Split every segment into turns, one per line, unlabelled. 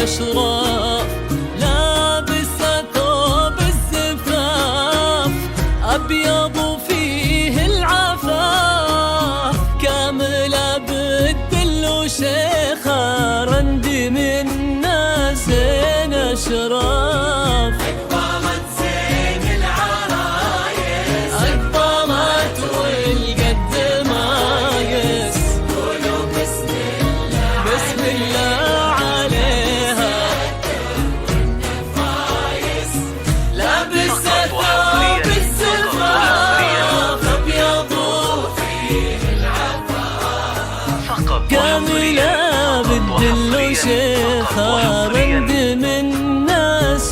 الأشراف، لابسة ثوب الزفاف أبيض فيه العفاف، كاملة بالدل وشيخة رندي من ناس أشراف.
أقبلت زين العرايس،
أقبلت والقد مايس،
قولوا بسم الله
بسم الله عليها
النفايس،
لابسة ثوب الزفاف أبيض
فيه العفاف،
كاملة بالدل وشيخة رند من ناس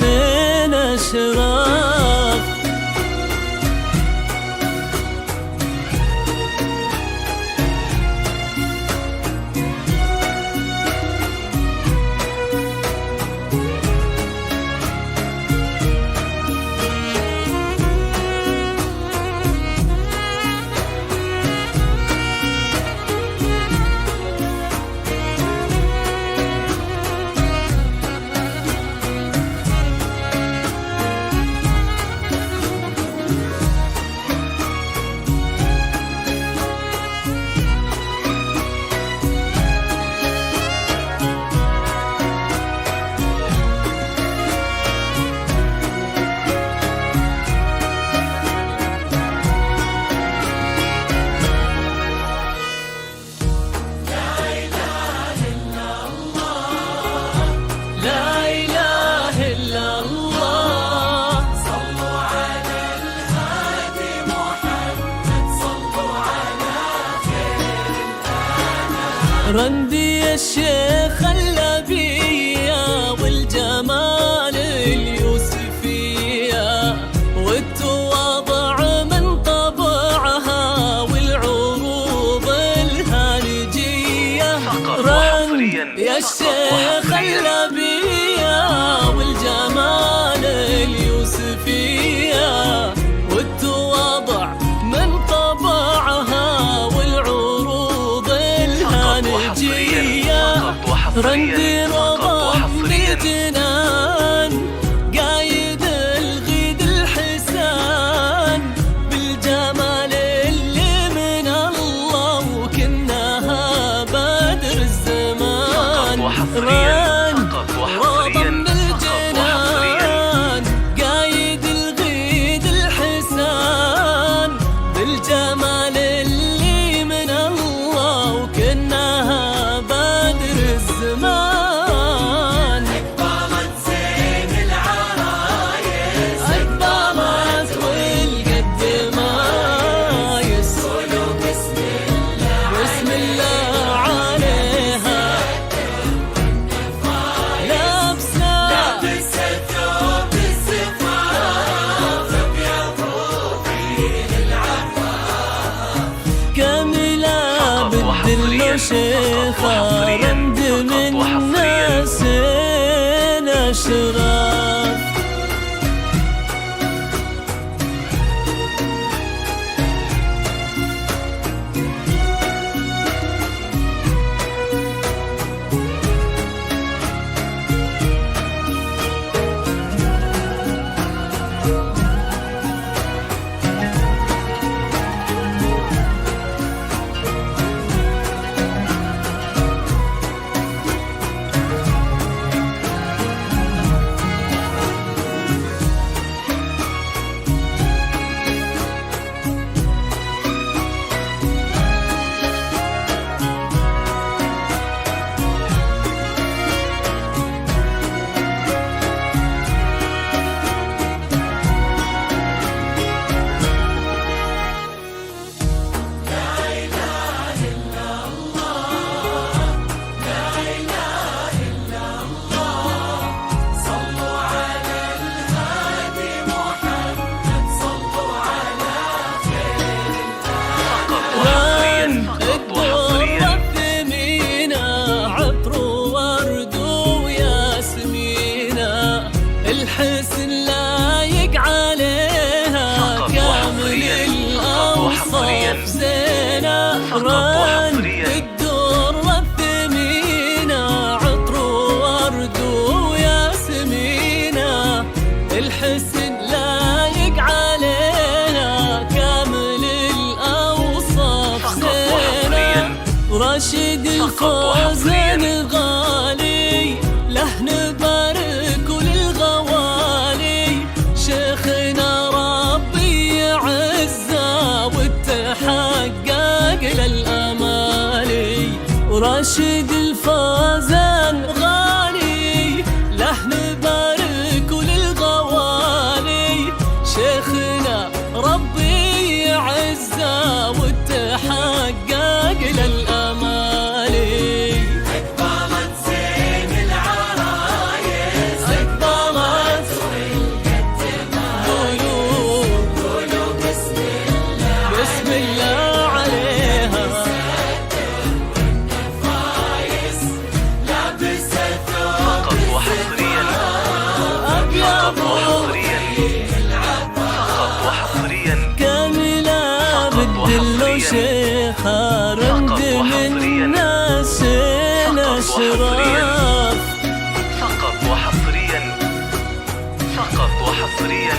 أشراف. رندي الشيخ اللبية والجمال اليوسفية والتواضع من طبعها والعروض الهالجية. رندي الشيخ اللبية والجمال اليوسفية والتواضع من طبعها والعروض الهالجية. رندي رضم بجنان قايد الغيد الحسان بالجمال اللي من الله وكناها بدر الزمان. رضم بالجنان قايد الغيد الحسان بالجمال اللي من الله وكناها بدر الزمان.
أقبلت زين العرايس،
أقبلت والقد مايس،
قولوا بسم الله
بسم الله عليها لابسة
ثوب الزفاف أبيض فيه العفاف،
كاملة بالدل وشيخة رند من ناس أشراف. الدور والثمينة عطر وورد الفوزان غالي، له نبارك وللغوالي، شيخنا ربي يعزه وتحقق للامالي، وراشد الفوزان غالي، له نبارك وللغوالي، شيخنا ربي يعزه وتحقق للامالي.
أكبرت زين العرايس، أكبرت والقدمايس، قولوا بسم الله،
بسم الله عليها،
والنفايس لابسة ثوب
وحصريا
أبيض
وحصريا
كاملة بالدل وشيخة، رمد من الناس الأشراف.
فقط وحصريا فقط وحصريا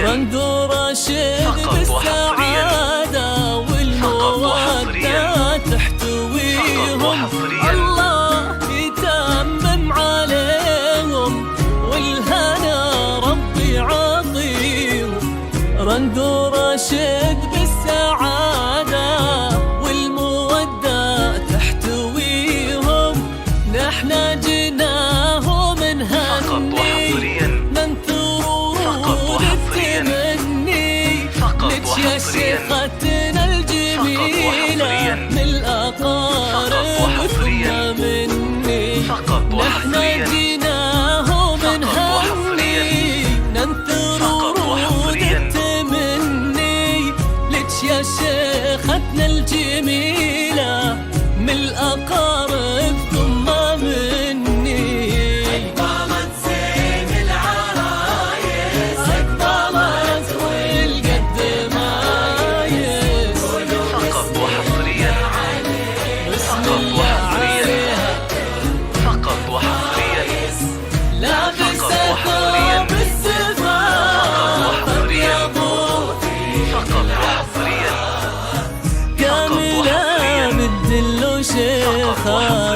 رند ورشيد بالسعادة والمودة تحتويهم، الله يتمم عليهم والهنا ربي يعطيهم. رند ورشيد بالسعادة والمودة تحتويهم، نحنا جناهم نهني ننثر ورود التمني، لك يا شيختنا الجميلة من الأقارب ثم مني، نحنا جيناهم نهني ننثر ورود التمني، لك يا شيختنا الجميلة من الأقارب ثم مني.
أكبرت زين العرايس، أكبرت
والقدمايس،
فقط وحصريا
بسم الله عليها،
فقط وحصريا
لابسة ثوب السفاح أبيض
فقط وحصريا
كاملة بالدل وشيخة،